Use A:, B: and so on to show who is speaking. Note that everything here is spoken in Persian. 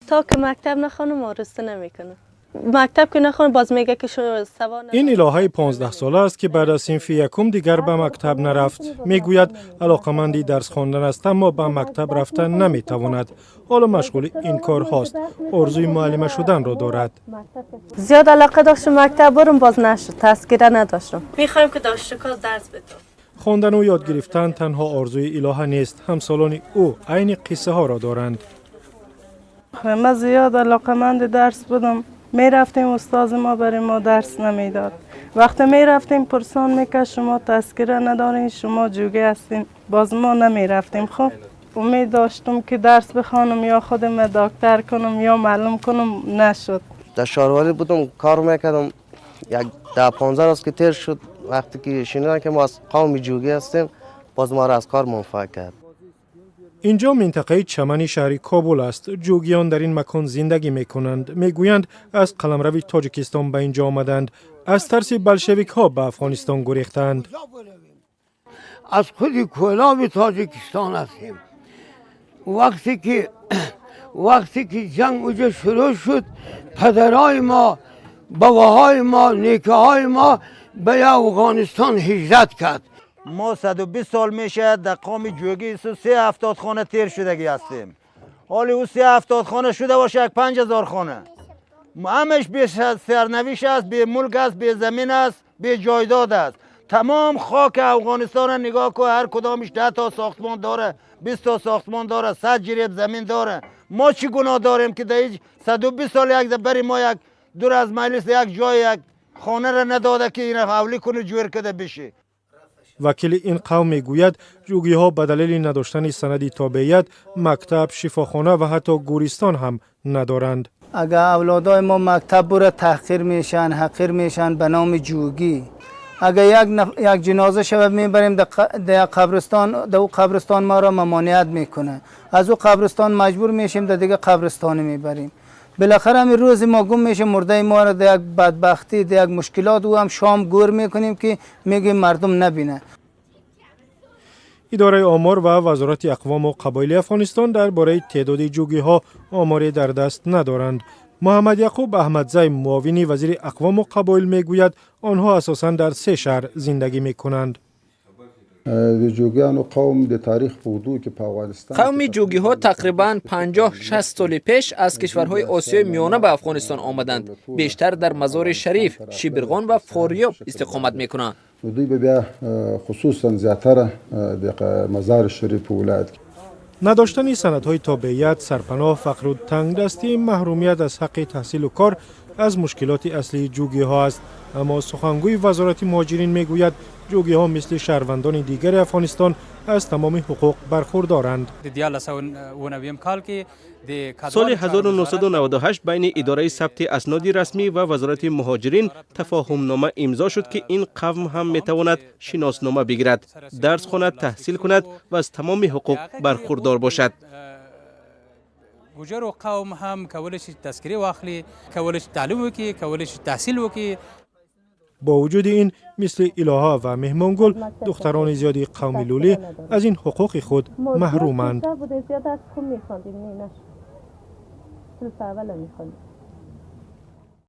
A: تا که مکتب نخوانم آرزو نمیکنه. مکتب که نخوانم باز میگه که سوال.
B: این الهه 15 ساله است که بعد از صنف یکم دیگر به مکتب نرفت. میگوید علاقمندی درس خواندن است اما به مکتب رفتن نمیتواند. حالا مشغول این کار هاست. آرزوی معلم شدن را دارد.
A: زیاد علاقه داشتم مکتب برم باز نشد. تذکره نداشتم. میخوایم که دانشگاه درس بدم.
B: خواندن و یاد گرفتن تنها آرزوی الهه نیست. همسالان او عین قصه ها را دارند.
C: من زیاد علاقمند درس بودم. می رفتیم استاد ما برای ما درس نمیداد. وقتی می رفتیم پرسان میکرد شما تذکره ندارین، شما جوگه هستین. باز ما نمی رفتیم. خب امید داشتم که درس بخوانم یا خودم دکتر کنم یا معلم کنم، نشد.
D: در شهرواری بودم کار میکردم. یک 10-15 روز که تیر شد وقتی که شنیدن که ما از قوم جوگی هستیم باز ما را از کار منفعل کرد.
B: اینجا منطقه چمنی شهر کابل است. جوگیان در این مکان زندگی می کنند. می گویند از قلمرو تاجیکستان به اینجا آمدند. از ترس بلشویک ها به افغانستان گریختند.
E: از خود کلاب تاجیکستان هستیم. وقتی که جنگ اونجا شروع شد پدرای ما، باباهای ما، نیکه های ما به افغانستان هجرت کرد.
F: ما 120 سال میشه در قوم جوگی 370 خانه تیر شدگی هستیم. حالی او 370 خانه شده باشه یک 5000 خانه. همش به سرنوشت است، به ملک است، به زمین است، به جایداد است. تمام خاک افغانستان را نگاه کو، هر کدامش 10 تا ساختمان داره، 20 تا ساختمان داره، 100 جریب زمین داره. ما چی گناه داریم که در 120 سال یک بری ما یک دور از مجلس یک جای یک خانه را نداده که این حولی کنه جور کده بشه.
B: وکیل این قوم میگوید جوگی ها به دلیل نداشتن سند تابعیت مکتب، شفاخانه و حتی گورستان هم ندارند.
G: اگر اولادای ما مکتب بره تحقیر میشن، حقیر میشن به نام جوگی. اگر یک جنازه شب میبریم در قبرستان ما را ممانعت میکنه. از او قبرستان مجبور میشیم در دیگه قبرستان میبریم. بالاخره همین روز ما گم میشه مرده ما را در یک بدبختی، در یک مشکلات و هم شام گور میکنیم که میگیم مردم نبینه.
B: اداره آمار و وزارت اقوام و قبایل افغانستان درباره تعداد جوگی ها آماری در دست ندارند. محمد یعقوب احمدزی معاون وزیر اقوام و قبایل میگوید آنها اساساً در 3 شهر زندگی میکنند.
H: قوم جوگی ها تقریباً 50-60 سال پیش از کشورهای آسیای میانه به افغانستان آمدند. بیشتر در مزار شریف، شیبرغان و فاریاب استقامت میکنند.
I: خصوصاً زیاتر در مزار شریف ولایت.
B: نداشتن سندهای تابعیت، سرپناه، فقر و تنگدستی، محرومیت از حق تحصیل و کار از مشکلات اصلی جوگی ها است. اما سخنگوی وزارت مهاجرین میگوید جوگی ها مثل شهروندان دیگر افغانستان از تمام حقوق برخوردارند.
J: سال 1998 بین اداره ثبت اسناد رسمی و وزارت مهاجرین تفاهم نامه امضا شد که این قوم هم میتواند شناسنامه بگیرد، درس خواند، تحصیل کند و از تمام حقوق برخوردار باشد.
K: گوجر و قوم هم کولای شي تذکره واخلي، کولای شي تعلیم وکړي، کولای شي تحصیل وکړي.
B: با وجود این مثل الهه و مهمانگل دختران زیادی قوم لولی از این حقوق خود محرومند.